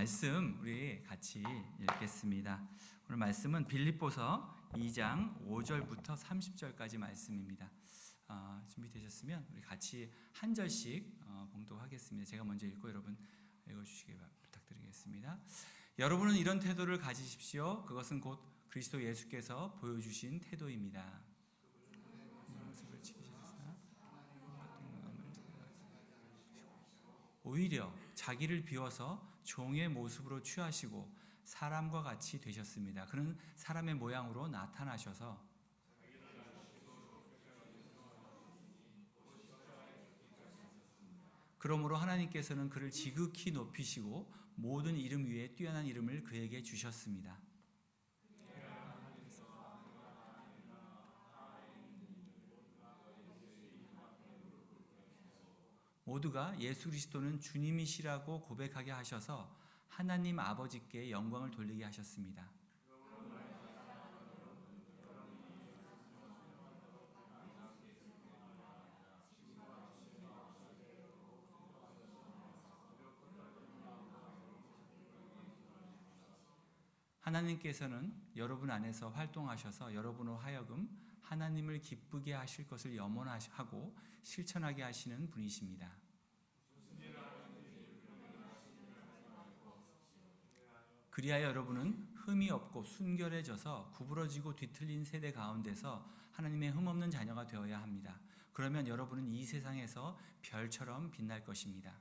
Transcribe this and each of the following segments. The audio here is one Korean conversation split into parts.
말씀 우리 같이 읽겠습니다. 오늘 말씀은 빌립보서 2장 5절부터 30절까지 말씀입니다. 준비되셨으면 우리 같이 한 절씩 봉독하겠습니다. 제가 먼저 읽고 여러분 읽어주시기 부탁드리겠습니다. 여러분은 이런 태도를 가지십시오. 그것은 곧 그리스도 예수께서 보여주신 태도입니다. 오히려 자기를 비워서 종의 모습으로 취하시고 사람과 같이 되셨습니다. 그는 사람의 모양으로 나타나셔서 그러므로 하나님께서는 그를 지극히 높이시고 모든 이름 위에 뛰어난 이름을 그에게 주셨습니다. 모두가 예수 그리스도는 주님이시라고 고백하게 하셔서 하나님 아버지께 영광을 돌리게 하셨습니다. 하나님께서는 여러분 안에서 활동하셔서 여러분으로 하여금 하나님을 기쁘게 하실 것을 염원하고 실천하게 하시는 분이십니다. 그리하여 여러분은 흠이 없고 순결해져서 구부러지고 뒤틀린 세대 가운데서 하나님의 흠없는 자녀가 되어야 합니다. 그러면 여러분은 이 세상에서 별처럼 빛날 것입니다.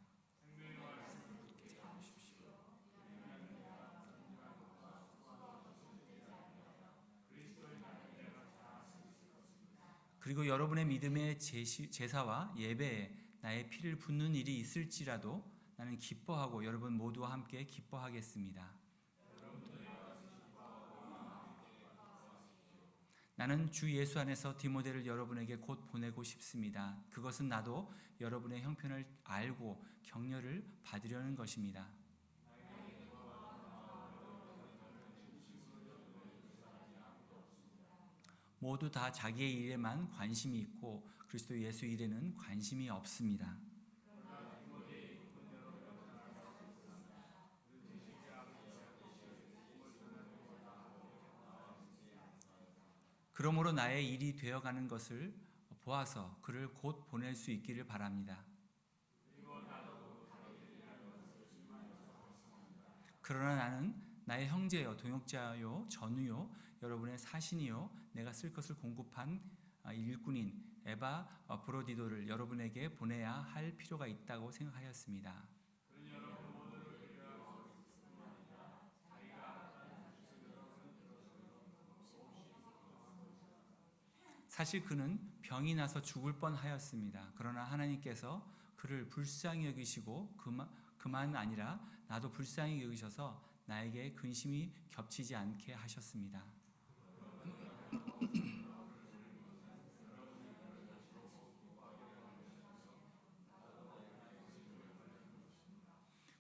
그리고 여러분의 믿음의 제사와 예배에 나의 피를 붓는 일이 있을지라도 나는 기뻐하고 여러분 모두와 함께 기뻐하겠습니다. 나는 주 예수 안에서 디모데를 여러분에게 곧 보내고 싶습니다. 그것은 나도 여러분의 형편을 알고 격려를 받으려는 것입니다. 모두 다 자기의 일에만 관심이 있고 그리스도 예수 일에는 관심이 없습니다. 그러므로 나의 일이 되어가는 것을 보아서 그를 곧 보낼 수 있기를 바랍니다. 그러나 나는 나의 형제요 동역자요 전우요 여러분의 사신이요 내가 쓸 것을 공급한 일꾼인 에바브로디도를 여러분에게 보내야 할 필요가 있다고 생각하였습니다. 사실 그는 병이 나서 죽을 뻔하였습니다. 그러나 하나님께서 그를 불쌍히 여기시고 그만 아니라 나도 불쌍히 여기셔서 나에게 근심이 겹치지 않게 하셨습니다.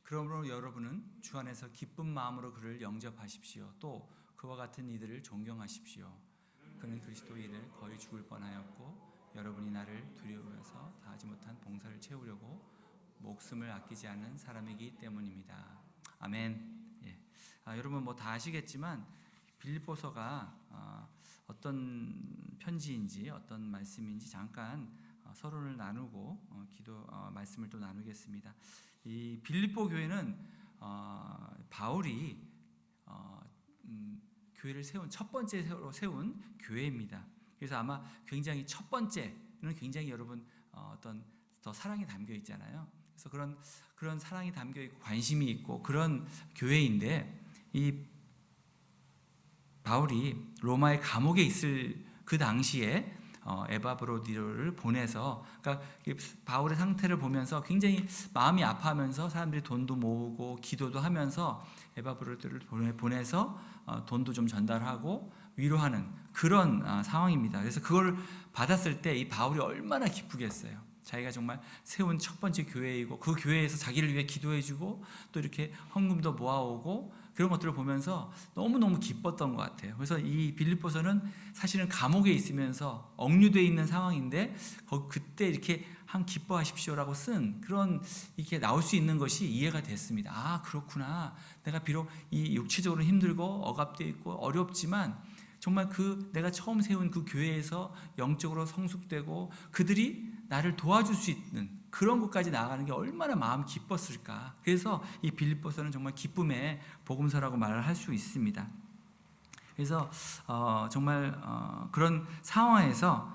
그러므로 여러분은 주 안에서 기쁜 마음으로 그를 영접하십시오. 또 그와 같은 이들을 존경하십시오. 그는 그리스도 일을 거의 죽을 뻔하였고 여러분이 나를 두려워해서 다하지 못한 봉사를 채우려고 목숨을 아끼지 않는 사람이기 때문입니다. 아멘. 예. 여러분 뭐 다 아시겠지만 빌립보서가 어떤 편지인지 어떤 말씀인지 잠깐 서론을 나누고 말씀을 또 나누겠습니다. 이 빌립보 교회는 바울이 교회를 세운 첫 번째로 세운 교회입니다. 그래서 아마 굉장히 첫 번째는 굉장히 여러분 어떤 더 사랑이 담겨 있잖아요. 그래서 그런 사랑이 담겨 있고 관심이 있고 그런 교회인데 이 바울이 로마의 감옥에 있을 그 당시에 에바브로디로를 보내서 그러니까 바울의 상태를 보면서 굉장히 마음이 아파하면서 사람들이 돈도 모으고 기도도 하면서 에바브로디로를 보내서 돈도 좀 전달하고 위로하는 그런 상황입니다. 그래서 그걸 받았을 때 이 바울이 얼마나 기쁘겠어요. 자기가 정말 세운 첫 번째 교회이고 그 교회에서 자기를 위해 기도해주고 또 이렇게 헌금도 모아오고 그런 것들을 보면서 너무너무 기뻤던 것 같아요. 그래서 이 빌립보서는 사실은 감옥에 있으면서 억류되어 있는 상황인데 그때 이렇게 한 기뻐하십시오라고 쓴 그런 이렇게 나올 수 있는 것이 이해가 됐습니다. 아, 그렇구나. 내가 비록 이 육체적으로 힘들고 억압되어 있고 어렵지만 정말 내가 처음 세운 그 교회에서 영적으로 성숙되고 그들이 나를 도와줄 수 있는 그런 것까지 나아가는 게 얼마나 마음 기뻤을까. 그래서 이 빌립보서는 정말 기쁨의 복음서라고 말을 할 수 있습니다. 그래서 정말 그런 상황에서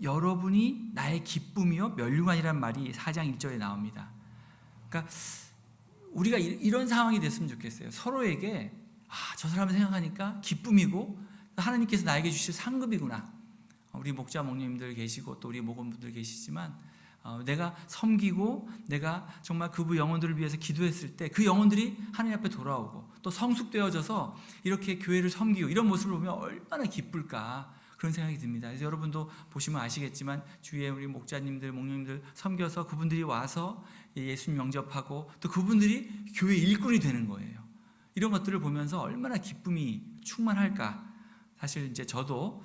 여러분이 나의 기쁨이요 면류관이란 말이 4장 1절에 나옵니다. 그러니까 우리가 이런 상황이 됐으면 좋겠어요. 서로에게 저 사람을 생각하니까 기쁨이고 하나님께서 나에게 주실 상급이구나. 우리 목자 목님들 계시고 또 우리 목원분들 계시지만 내가 섬기고 내가 정말 그부 영혼들을 위해서 기도했을 때 그 영혼들이 하나님 앞에 돌아오고 또 성숙되어져서 이렇게 교회를 섬기고 이런 모습을 보면 얼마나 기쁠까 그런 생각이 듭니다. 그래서 여러분도 보시면 아시겠지만 주위에 우리 목자님들 목님들 섬겨서 그분들이 와서 예수님 영접하고 또 그분들이 교회 일꾼이 되는 거예요. 이런 것들을 보면서 얼마나 기쁨이 충만할까. 사실 이제 저도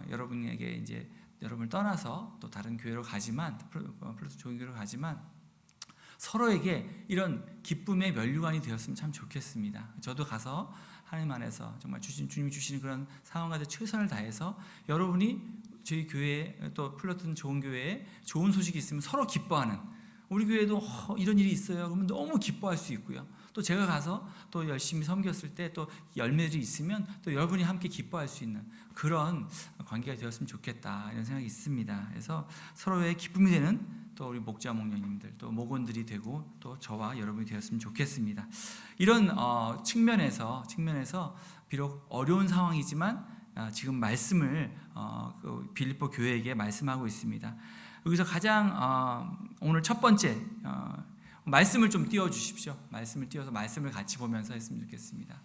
여러분에게 이제 여러분을 떠나서 또 다른 교회로 가지만 플러스 종교로 가지만 서로에게 이런 기쁨의 면류관이 되었으면 참 좋겠습니다. 저도 가서 하나님 안에서 정말 주님이 주시는 그런 상황 가운데 최선을 다해서 여러분이 저희 교회 또 플러튼 좋은 교회에 좋은 소식이 있으면 서로 기뻐하는 우리 교회도 이런 일이 있어요. 그러면 너무 기뻐할 수 있고요. 또 제가 가서 또 열심히 섬겼을 때 또 열매들이 있으면 또 여러분이 함께 기뻐할 수 있는 그런 관계가 되었으면 좋겠다 이런 생각이 있습니다. 그래서 서로의 기쁨이 되는 또 우리 목자 목녀님들 또 목원들이 되고 또 저와 여러분이 되었으면 좋겠습니다. 이런 측면에서 비록 어려운 상황이지만 지금 말씀을 빌립보 교회에게 말씀하고 있습니다. 여기서 가장 오늘 첫 번째 말씀을 좀 띄워주십시오. 말씀을 띄워서 말씀을 같이 보면서 했으면 좋겠습니다.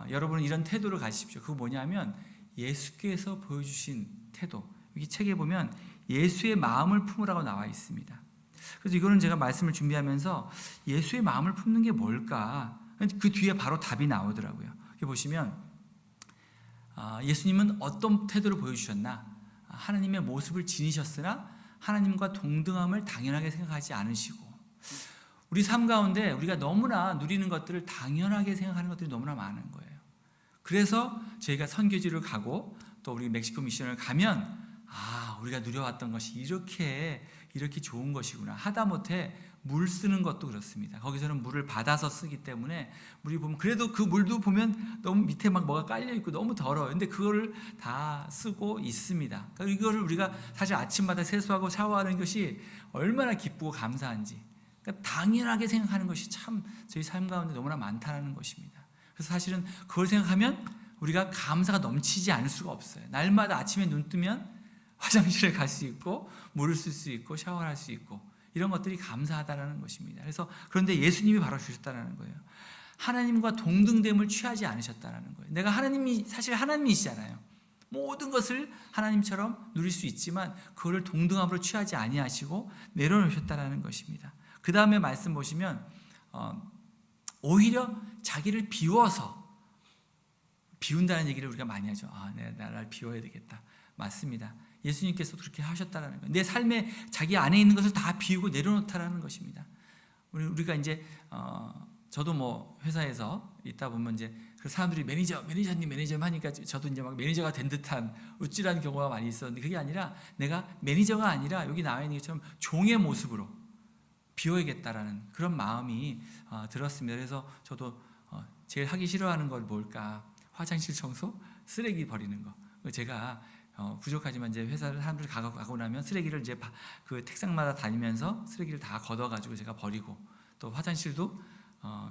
여러분은 이런 태도를 가지십시오. 그거 뭐냐면 예수께서 보여주신 태도. 여기 책에 보면 예수의 마음을 품으라고 나와 있습니다. 그래서 이거는 제가 말씀을 준비하면서 예수의 마음을 품는 게 뭘까? 그 뒤에 바로 답이 나오더라고요. 여기 보시면 예수님은 어떤 태도를 보여주셨나? 하나님의 모습을 지니셨으나 하나님과 동등함을 당연하게 생각하지 않으시고 우리 삶 가운데 우리가 너무나 누리는 것들을 당연하게 생각하는 것들이 너무나 많은 거예요. 그래서 저희가 선교지를 가고 또 우리 멕시코 미션을 가면 우리가 누려왔던 것이 이렇게 좋은 것이구나. 하다못해 물 쓰는 것도 그렇습니다. 거기서는 물을 받아서 쓰기 때문에 물이 보면 그래도 그 물도 보면 너무 밑에 막 뭐가 깔려 있고 너무 더러워요. 근데 그거를 다 쓰고 있습니다. 그러니까 이거를 우리가 사실 아침마다 세수하고 샤워하는 것이 얼마나 기쁘고 감사한지 그러니까 당연하게 생각하는 것이 참 저희 삶 가운데 너무나 많다는 것입니다. 그래서 사실은 그걸 생각하면 우리가 감사가 넘치지 않을 수가 없어요. 날마다 아침에 눈 뜨면 화장실에 갈 수 있고 물을 쓸 수 있고 샤워할 수 있고 이런 것들이 감사하다는 것입니다. 그래서 그런데 예수님이 바로 주셨다는 거예요. 하나님과 동등됨을 취하지 않으셨다는 거예요. 내가 하나님이 사실 하나님이시잖아요. 모든 것을 하나님처럼 누릴 수 있지만 그거를 동등함으로 취하지 아니하시고 내려놓으셨다는 것입니다. 그 다음에 말씀 보시면 오히려 자기를 비운다는 얘기를 우리가 많이 하죠. 나를 비워야 되겠다. 맞습니다. 예수님께서도 그렇게 하셨다는 거예요. 내 삶에 자기 안에 있는 것을 다 비우고 내려놓다라는 것입니다. 우리가 이제 저도 뭐 회사에서 있다 보면 이제 그 사람들이 매니저님 하니까 저도 이제 막 매니저가 된 듯한 우쭐한 경우가 많이 있었는데 그게 아니라 내가 매니저가 아니라 여기 나와 있는 것처럼 종의 모습으로 비워야겠다라는 그런 마음이 들었습니다. 그래서 저도 제일 하기 싫어하는 건 뭘까? 화장실 청소, 쓰레기 버리는 거. 제가 부족하지만 이제 회사를 사람들이 가고 나면 쓰레기를 이제 그 책상마다 다니면서 쓰레기를 다 걷어가지고 제가 버리고 또 화장실도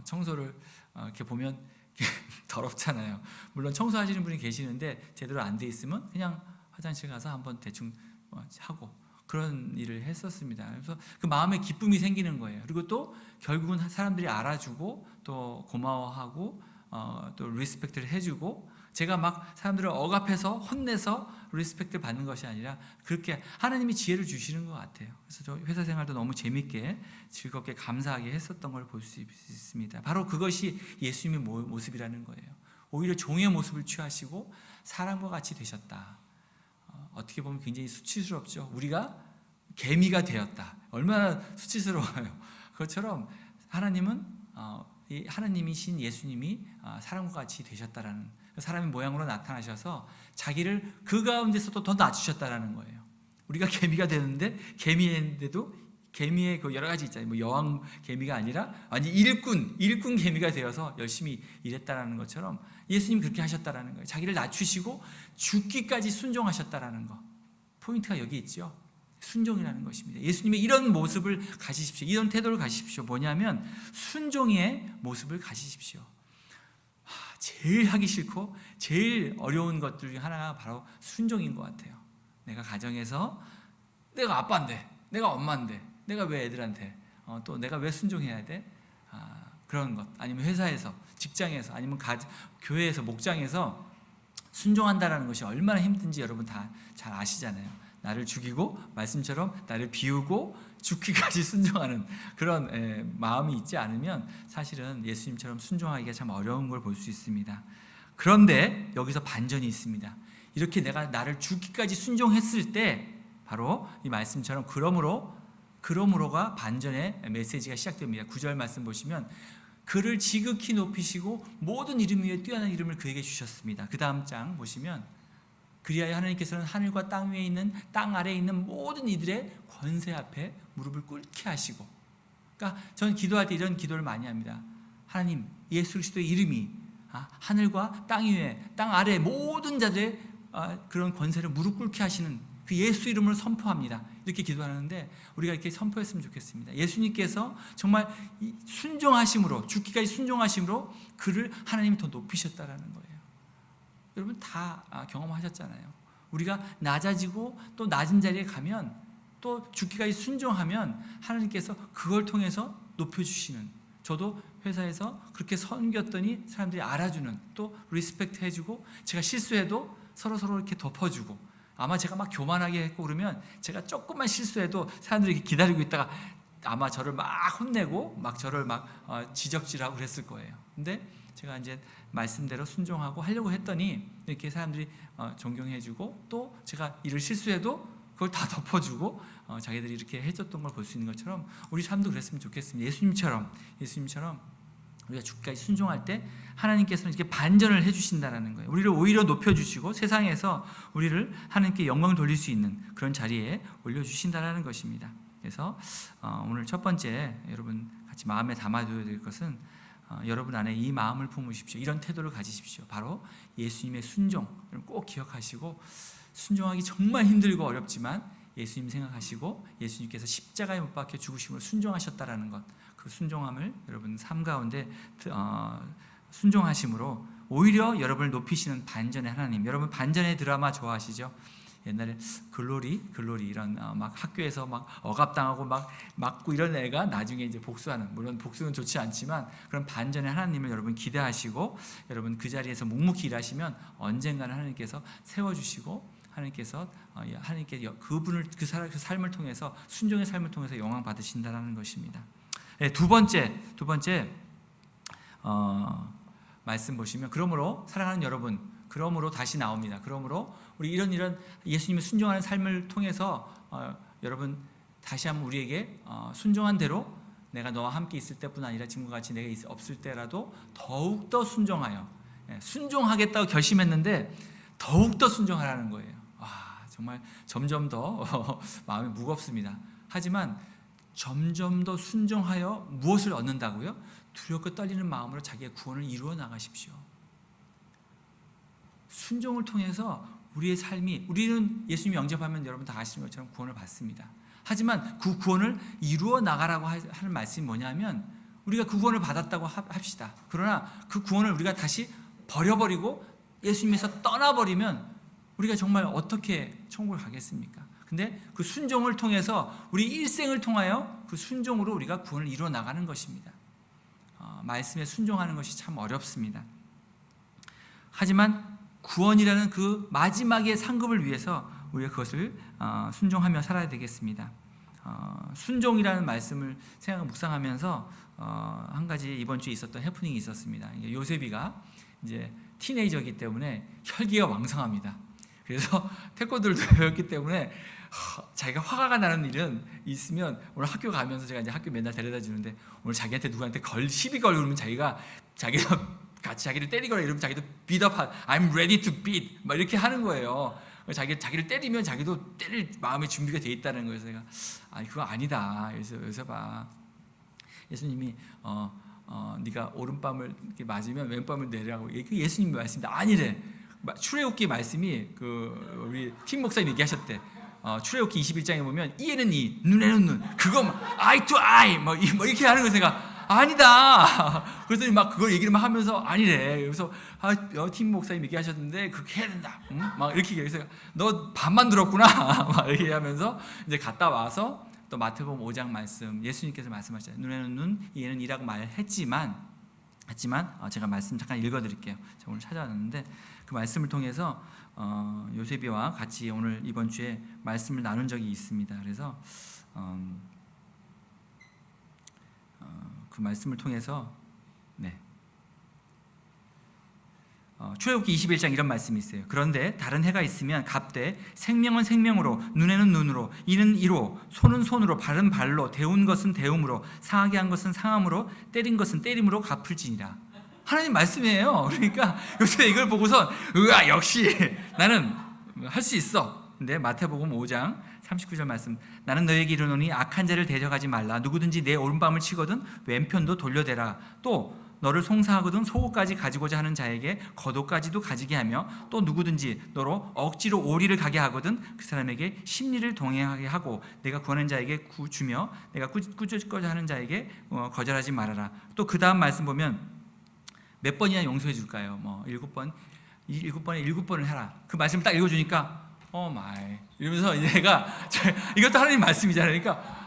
청소를 이렇게 보면 더럽잖아요. 물론 청소하시는 분이 계시는데 제대로 안 돼 있으면 그냥 화장실 가서 한번 대충 하고 그런 일을 했었습니다. 그래서 그 마음에 기쁨이 생기는 거예요. 그리고 또 결국은 사람들이 알아주고 또 고마워하고 또 리스펙트를 해주고 제가 막 사람들을 억압해서 혼내서 리스펙트 받는 것이 아니라 그렇게 하나님이 지혜를 주시는 것 같아요. 그래서 저 회사 생활도 너무 재밌게 즐겁게 감사하게 했었던 걸 볼 수 있습니다. 바로 그것이 예수님의 모습이라는 거예요. 오히려 종의 모습을 취하시고 사람과 같이 되셨다. 어떻게 보면 굉장히 수치스럽죠. 우리가 개미가 되었다. 얼마나 수치스러워요. 그것처럼 하나님은 하나님이신 예수님이 사람과 같이 되셨다라는, 사람의 모양으로 나타나셔서 자기를 그 가운데서도 더 낮추셨다라는 거예요. 우리가 개미가 되는데 개미인데도 개미의 그 여러 가지 있잖아요. 뭐 여왕 개미가 아니라 완전 일꾼 개미가 되어서 열심히 일했다라는 것처럼 예수님 그렇게 하셨다라는 거예요. 자기를 낮추시고 죽기까지 순종하셨다라는 거. 포인트가 여기 있죠. 순종이라는 것입니다. 예수님의 이런 모습을 가지십시오. 이런 태도를 가지십시오. 뭐냐면 순종의 모습을 가지십시오. 제일 하기 싫고 제일 어려운 것들 중에 하나가 바로 순종인 것 같아요. 내가 가정에서 내가 아빠인데, 내가 엄마인데, 내가 왜 애들한테 또 내가 왜 순종해야 돼? 그런 것. 아니면 회사에서, 직장에서, 아니면 교회에서, 목장에서 순종한다는 것이 얼마나 힘든지 여러분 다 잘 아시잖아요. 나를 죽이고 말씀처럼 나를 비우고 죽기까지 순종하는 그런 마음이 있지 않으면 사실은 예수님처럼 순종하기가 참 어려운 걸 볼 수 있습니다. 그런데 여기서 반전이 있습니다. 이렇게 내가 나를 죽기까지 순종했을 때 바로 이 말씀처럼 그러므로가 반전의 메시지가 시작됩니다. 9절 말씀 보시면 그를 지극히 높이시고 모든 이름 위에 뛰어난 이름을 그에게 주셨습니다. 그 다음 장 보시면 그리하여 하나님께서는 하늘과 땅 위에 있는 땅 아래에 있는 모든 이들의 권세 앞에 무릎을 꿇게 하시고, 그러니까 저는 기도할 때 이런 기도를 많이 합니다. 하나님, 예수 그리스도의 이름이 하늘과 땅 위에 땅 아래 모든 자들의 그런 권세를 무릎 꿇게 하시는 그 예수 이름을 선포합니다. 이렇게 기도하는데 우리가 이렇게 선포했으면 좋겠습니다. 예수님께서 정말 순종하심으로, 죽기까지 순종하심으로 그를 하나님이 더 높이셨다라는 거예요. 여러분 다 경험하셨잖아요. 우리가 낮아지고 또 낮은 자리에 가면 또 죽기까지 순종하면 하나님께서 그걸 통해서 높여주시는, 저도 회사에서 그렇게 섬겼더니 사람들이 알아주는, 또 리스펙트 해주고 제가 실수해도 서로 이렇게 덮어주고, 아마 제가 막 교만하게 했고 그러면 제가 조금만 실수해도 사람들이 이렇게 기다리고 있다가 아마 저를 막 혼내고 막 저를 막 지적질하고 그랬을 거예요. 근데 제가 이제 말씀대로 순종하고 하려고 했더니 이렇게 사람들이 존경해주고 또 제가 일을 실수해도 그걸 다 덮어주고 자기들이 이렇게 해줬던 걸 볼 수 있는 것처럼 우리 삶도 그랬으면 좋겠습니다. 예수님처럼 우리가 죽기까지 순종할 때 하나님께서는 이렇게 반전을 해주신다는 거예요. 우리를 오히려 높여주시고 세상에서 우리를 하나님께 영광을 돌릴 수 있는 그런 자리에 올려주신다는 것입니다. 그래서 오늘 첫 번째 여러분 같이 마음에 담아둬야 될 것은 여러분 안에 이 마음을 품으십시오. 이런 태도를 가지십시오. 바로 예수님의 순종. 꼭 기억하시고, 순종하기 정말 힘들고 어렵지만 예수님 생각하시고 예수님께서 십자가에 못 박혀 죽으심으로 순종하셨다라는 것, 그 순종함을 여러분 삶 가운데 순종하심으로 오히려 여러분을 높이시는 반전의 하나님. 여러분 반전의 드라마 좋아하시죠? 옛날에 글로리 이런 막 학교에서 막 억압당하고 막 맞고 이런 애가 나중에 이제 복수하는, 물론 복수는 좋지 않지만 그런 반전의 하나님을 여러분 기대하시고 여러분 그 자리에서 묵묵히 일하시면 언젠가는 하나님께서 세워주시고 하나님께서 그분을 그 삶을 통해서 순종의 삶을 통해서 영광 받으신다라는 것입니다. 네, 두 번째 말씀 보시면 그러므로 사랑하는 여러분, 그러므로 다시 나옵니다. 그러므로 우리 이런 예수님의 순종하는 삶을 통해서 여러분 다시 한번 우리에게 순종한 대로 내가 너와 함께 있을 때뿐 아니라 지금과 같이 내가 없을 때라도 더욱더 순종하여, 순종하겠다고 결심했는데 더욱더 순종하라는 거예요. 정말 점점 더 마음이 무겁습니다. 하지만 점점 더 순종하여 무엇을 얻는다고요? 두렵고 떨리는 마음으로 자기의 구원을 이루어 나가십시오. 순종을 통해서 우리의 삶이, 우리는 예수님 영접하면 여러분 다 아시는 것처럼 구원을 받습니다. 하지만 그 구원을 이루어 나가라고 하는 말씀이 뭐냐면 우리가 그 구원을 받았다고 합시다. 그러나 그 구원을 우리가 다시 버려버리고 예수님에서 떠나버리면 우리가 정말 어떻게 천국을 가겠습니까? 근데 그 순종을 통해서 우리 일생을 통하여 그 순종으로 우리가 구원을 이루어 나가는 것입니다. 말씀에 순종하는 것이 참 어렵습니다. 하지만 구원이라는 그 마지막의 상급을 위해서 우리가 그것을 순종하며 살아야 되겠습니다. 순종이라는 말씀을 묵상하면서 한 가지 이번 주에 있었던 해프닝이 있었습니다. 요셉이가 이제 티네이저이기 때문에 혈기가 왕성합니다. 그래서 태권도를 배웠기 때문에 자기가 화가 나는 일은 있으면 오늘 학교 가면서 제가 이제 학교 맨날 데려다 주는데 오늘 자기한테 누구한테 시비 걸고 그러면 자기가 같이 자기를 때리거나 이러면 자기도 비답한 I'm ready to beat 막 이렇게 하는 거예요. 자기를 때리면 자기도 때릴 마음의 준비가 돼 있다는 거예요. 제가 그거 아니다. 그래서 봐. 예수님이 네가 오른밤을 이렇게 맞으면 왼밤을 내라고 예수님 말씀인데 아니래. 출애굽기 말씀이 우리 팀 목사님 얘기하셨대. 출애굽기 21장에 보면 이에는 이, 눈에는 눈, 그거 eye to eye 뭐 이렇게 하는 거 제가 아니다. 그래서 막 그걸 얘기를 막 하면서 아니래. 그래서 팀 목사님 얘기하셨는데 그렇게 해야 된다. 응? 막 이렇게 얘기해서 너 반만 들었구나. 막 이렇게 하면서 이제 갔다 와서 또 마태복음 5장 말씀 예수님께서 말씀하셨잖아요. 눈에는 눈, 이에는 이라고 말했지만 제가 말씀 잠깐 읽어드릴게요. 제가 오늘 찾아왔는데 그 말씀을 통해서 요셉이와 같이 오늘 이번 주에 말씀을 나눈 적이 있습니다. 그래서 그 말씀을 통해서 출애굽기 21장 이런 말씀이 있어요. 그런데 다른 해가 있으면 갚되 생명은 생명으로, 눈에는 눈으로, 이는 이로, 손은 손으로, 발은 발로, 데운 것은 데움으로, 상하게 한 것은 상함으로, 때린 것은 때림으로 갚을지니라. 하나님 말씀이에요. 그러니까 요새 이걸 보고서 으아 역시 나는 할 수 있어. 근데 마태복음 5장 39절 말씀, 나는 너에게 이르노니 악한 자를 대적하지 말라. 누구든지 내 오른밤을 치거든 왼편도 돌려대라. 또 너를 송사하거든 속옷까지 가지고자 하는 자에게 겉옷까지도 가지게 하며, 또 누구든지 너로 억지로 오리를 가게 하거든 그 사람에게 십리를 동행하게 하고, 내가 구하는 자에게 주며 내가 꾸짖고자 하는 자에게 거절하지 말아라. 또 그 다음 말씀 보면 몇 번이나 용서해 줄까요? 7번에 7번을 해라. 그 말씀을 딱 읽어주니까 마이 이러면서 내가 이것도 하나님 말씀이잖아요. 그러니까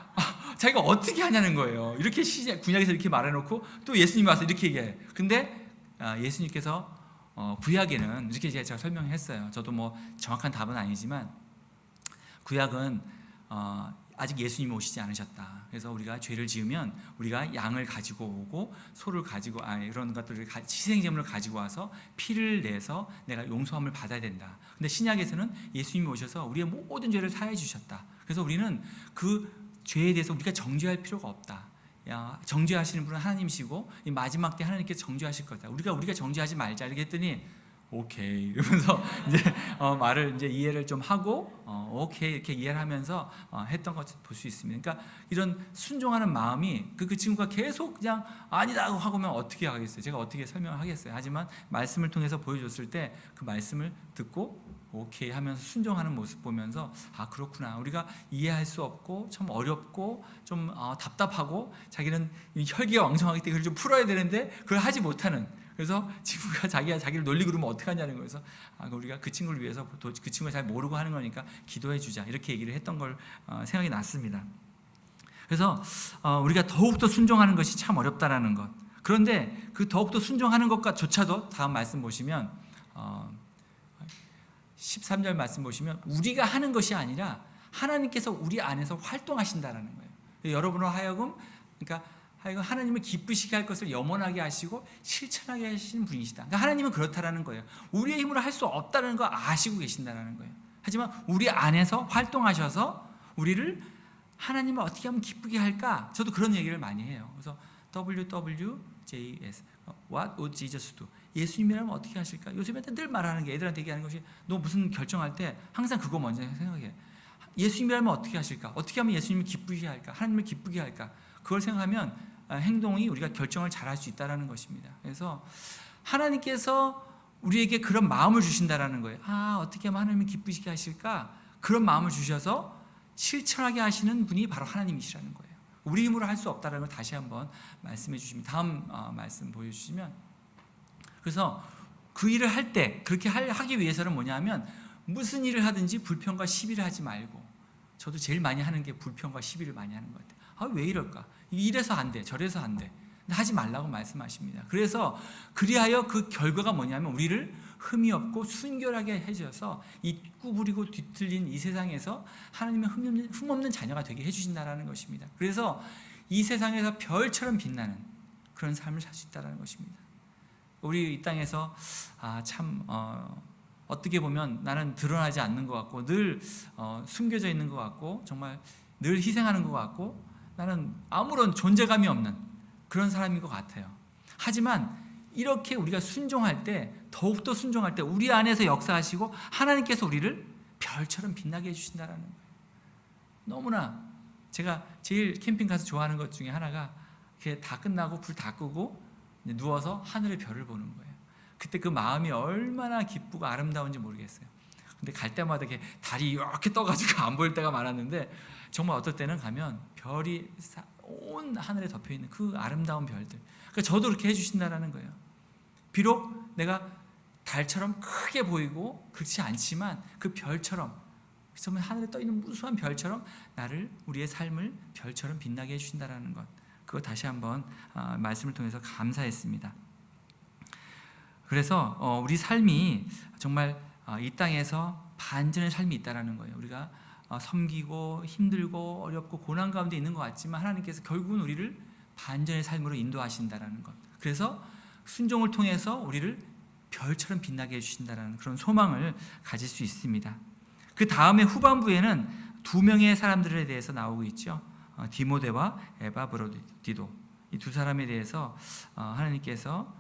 자기가 어떻게 하냐는 거예요. 이렇게 구약에서 이렇게 말해놓고 또 예수님이 와서 이렇게 얘기해요. 근데 예수님께서 구약에는 이렇게 제가 설명했어요. 저도 정확한 답은 아니지만 구약은 아직 예수님이 오시지 않으셨다. 그래서 우리가 죄를 지으면 우리가 양을 가지고 오고 소를 가지고 이런 것들을 희생제물을 가지고 와서 피를 내서 내가 용서함을 받아야 된다. 근데 신약에서는 예수님이 오셔서 우리의 모든 죄를 사해 주셨다. 그래서 우리는 그 죄에 대해서 우리가 정죄할 필요가 없다. 정죄하시는 분은 하나님이시고 이 마지막 때 하나님께서 정죄하실 거다. 우리가 정죄하지 말자 이렇게 했더니 오케이 이러면서 이제 말을 이제 이해를 좀 하고 오케이 이렇게 이해를 하면서 했던 것 볼 수 있습니다. 그러니까 이런 순종하는 마음이 그 친구가 계속 그냥 아니다 하고 하면 어떻게 하겠어요? 제가 어떻게 설명을 하겠어요? 하지만 말씀을 통해서 보여줬을 때 그 말씀을 듣고 오케이 하면서 순종하는 모습 보면서 그렇구나. 우리가 이해할 수 없고 참 어렵고 좀 답답하고 자기는 혈기가 왕성하기 때문에 그걸 좀 풀어야 되는데 그걸 하지 못하는, 그래서 친구가 자기를 놀리고 그러면 어떻게 하냐는 거여서 우리가 그 친구를 위해서 그 친구가 잘 모르고 하는 거니까 기도해 주자 이렇게 얘기를 했던 걸 생각이 났습니다. 그래서 우리가 더욱더 순종하는 것이 참 어렵다라는 것. 그런데 그 더욱더 순종하는 것과조차도 다음 말씀 보시면 13절 말씀 보시면 우리가 하는 것이 아니라 하나님께서 우리 안에서 활동하신다라는 거예요. 여러분으로 하여금 하나님을 기쁘시게 할 것을 염원하게 하시고 실천하게 하시는 분이시다. 그러니까 하나님은 그렇다라는 거예요. 우리의 힘으로 할 수 없다는 거 아시고 계신다라는 거예요. 하지만 우리 안에서 활동하셔서 우리를 하나님을 어떻게 하면 기쁘게 할까? 저도 그런 얘기를 많이 해요. 그래서 WWJS What would Jesus do? 예수님이라면 어떻게 하실까? 요즘에는 늘 말하는 게 애들한테 얘기하는 것이 너 무슨 결정할 때 항상 그거 먼저 생각해. 예수님이라면 어떻게 하실까? 어떻게 하면 예수님을 기쁘게 할까? 하나님을 기쁘게 할까? 그걸 생각하면 행동이 우리가 결정을 잘할 수 있다는 것입니다. 그래서 하나님께서 우리에게 그런 마음을 주신다라는 거예요. 어떻게 하면 하나님을 기쁘시게 하실까? 그런 마음을 주셔서 실천하게 하시는 분이 바로 하나님이시라는 거예요. 우리 힘으로 할 수 없다는 걸 다시 한번 말씀해 주시면 다음 말씀 보여주시면, 그래서 그 일을 할 때 그렇게 하기 위해서는 뭐냐면 무슨 일을 하든지 불평과 시비를 하지 말고, 저도 제일 많이 하는 게 불평과 시비를 많이 하는 것 같아요. 왜 이럴까? 이래서 안 돼, 저래서 안 돼. 하지 말라고 말씀하십니다. 그래서 그리하여 그 결과가 뭐냐면 우리를 흠이 없고 순결하게 해주셔서 이 구부리고 뒤틀린 이 세상에서 하나님의 흠없는 자녀가 되게 해주신다는 것입니다. 그래서 이 세상에서 별처럼 빛나는 그런 삶을 살 수 있다는 것입니다. 우리 이 땅에서 어떻게 보면 나는 드러나지 않는 것 같고 늘 숨겨져 있는 것 같고 정말 늘 희생하는 것 같고 나는 아무런 존재감이 없는 그런 사람인 것 같아요. 하지만 이렇게 우리가 순종할 때, 더욱더 순종할 때 우리 안에서 역사하시고 하나님께서 우리를 별처럼 빛나게 해주신다는 거예요. 너무나 제가 제일 캠핑 가서 좋아하는 것 중에 하나가 이렇게 다 끝나고 불 다 끄고 누워서 하늘의 별을 보는 거예요. 그때 그 마음이 얼마나 기쁘고 아름다운지 모르겠어요. 근데 갈 때마다 이렇게 달이 이렇게 떠가지고 안 보일 때가 많았는데 정말 어떨 때는 가면 별이 온 하늘에 덮여있는 그 아름다운 별들, 그러니까 저도 그렇게 해주신다는 거예요. 비록 내가 달처럼 크게 보이고 그렇지 않지만 그 별처럼, 정말 하늘에 떠있는 무수한 별처럼 나를, 우리의 삶을 별처럼 빛나게 해주신다는 것, 그거 다시 한번 말씀을 통해서 감사했습니다. 그래서 우리 삶이 정말 이 땅에서 반전의 삶이 있다는 거예요. 우리가 섬기고 힘들고 어렵고 고난 가운데 있는 것 같지만 하나님께서 결국은 우리를 반전의 삶으로 인도하신다는 것, 그래서 순종을 통해서 우리를 별처럼 빛나게 해주신다는 그런 소망을 가질 수 있습니다. 그 다음에 후반부에는 두 명의 사람들에 대해서 나오고 있죠. 디모데와 에바브로디도, 이 두 사람에 대해서 하나님께서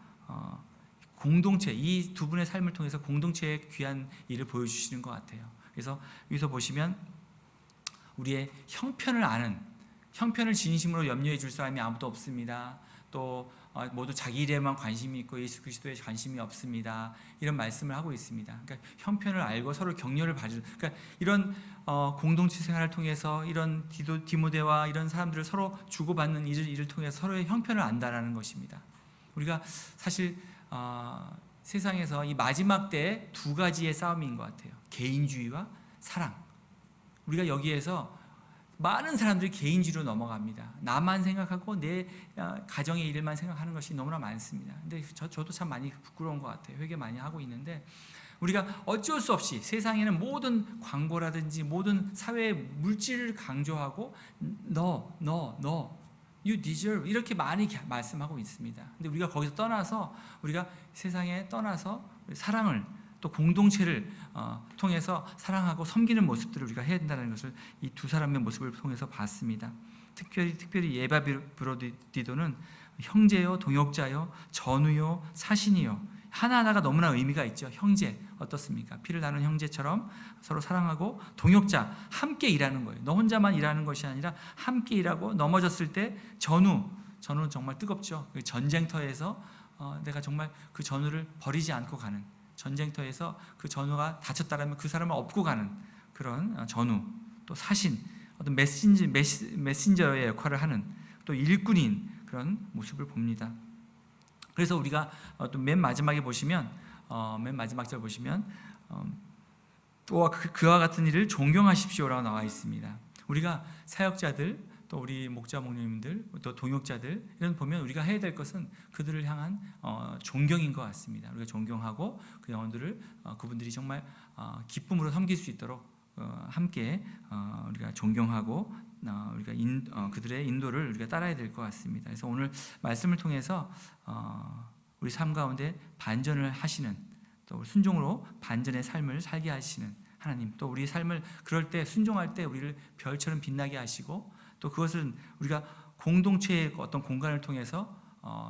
공동체, 이 두 분의 삶을 통해서 공동체의 귀한 일을 보여주시는 것 같아요. 그래서 여기서 보시면 우리의 형편을 아는, 형편을 진심으로 염려해 줄 사람이 아무도 없습니다. 또 모두 자기 일에만 관심이 있고 예수 그리스도에 관심이 없습니다. 이런 말씀을 하고 있습니다. 그러니까 형편을 알고 서로 격려를 받을, 그러니까 이런 공동체 생활을 통해서 이런 디모데와 이런 사람들을 서로 주고받는 일을 통해서 서로의 형편을 안다라는 것입니다. 우리가 사실 세상에서 이 마지막 때에 두 가지의 싸움인 것 같아요. 개인주의와 사랑. 우리가 여기에서 많은 사람들이 개인주의로 넘어갑니다. 나만 생각하고 내 가정의 일만 생각하는 것이 너무나 많습니다. 근데 저도 참 많이 부끄러운 것 같아요. 회개 많이 하고 있는데 우리가 어쩔 수 없이 세상에는 모든 광고라든지 모든 사회의 물질을 강조하고 너 you deserve 이렇게 많이 말씀하고 있습니다. 근데 우리가 거기서 떠나서, 우리가 세상에 떠나서 사랑을, 또 공동체를 통해서 사랑하고 섬기는 모습들을 우리가 해야 된다는 것을 이 두 사람의 모습을 통해서 봤습니다. 특별히 에바브로디도는 형제요, 동역자요, 전우요, 사신이요, 하나하나가 너무나 의미가 있죠. 형제 어떻습니까? 피를 나눈 형제처럼 서로 사랑하고, 동역자, 함께 일하는 거예요. 너 혼자만 일하는 것이 아니라 함께 일하고, 넘어졌을 때 전우는 정말 뜨겁죠. 전쟁터에서 내가 정말 그 전우를 버리지 않고 가는, 전쟁터에서 그 전우가 다쳤다라면 그 사람을 업고 가는 그런 전우, 또 사신, 어떤 메신저의 역할을 하는 또 일꾼인 그런 모습을 봅니다. 그래서 우리가 또 맨 마지막에 보시면, 맨 마지막 절 보시면 또 그와 같은 일을 존경하십시오라고 나와 있습니다. 우리가 사역자들, 또 우리 목자 목님들, 또 동역자들 이런 보면 우리가 해야 될 것은 그들을 향한 존경인 것 같습니다. 우리가 존경하고 그 영혼들을 그분들이 정말 기쁨으로 섬길 수 있도록 함께 우리가 존경하고 우리가 그들의 인도를 우리가 따라야 될 것 같습니다. 그래서 오늘 말씀을 통해서 우리 삶 가운데 반전을 하시는, 또 순종으로 반전의 삶을 살게 하시는 하나님, 또 우리 삶을 그럴 때 순종할 때 우리를 별처럼 빛나게 하시고, 또 그것은 우리가 공동체의 어떤 공간을 통해서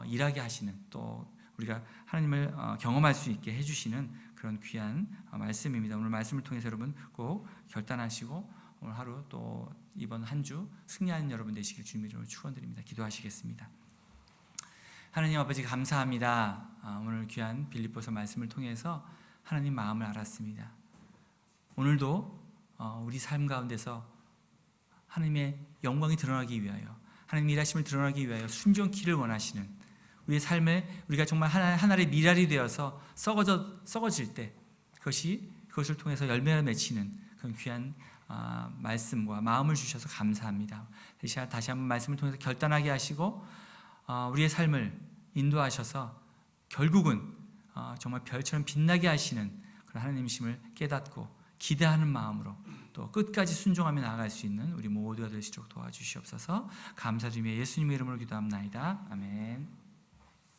일하게 하시는, 또 우리가 하나님을 경험할 수 있게 해주시는 그런 귀한 말씀입니다. 오늘 말씀을 통해서 여러분 꼭 결단하시고 오늘 하루 또 이번 한 주 승리하는 여러분 되시길 주님 이름으로 축원드립니다. 기도하시겠습니다. 하나님 아버지 감사합니다. 오늘 귀한 빌립보서 말씀을 통해서 하나님 마음을 알았습니다. 오늘도 우리 삶 가운데서 하나님의 영광이 드러나기 위하여, 하나님의 일하심을 드러나기 위하여 순종키를 원하시는 우리의 삶에 우리가 정말 하나의 미랄이 되어서 썩어질 때 그것을 통해서 열매를 맺히는 그런 귀한 말씀과 마음을 주셔서 감사합니다. 다시 한번 말씀을 통해서 결단하게 하시고 우리의 삶을 인도하셔서 결국은 정말 별처럼 빛나게 하시는 그런 하나님이심을 깨닫고 기대하는 마음으로 또 끝까지 순종하며 나아갈 수 있는 우리 모두가 될 수 있도록 도와주시옵소서. 감사드리며 예수님의 이름으로 기도합나이다. 아멘.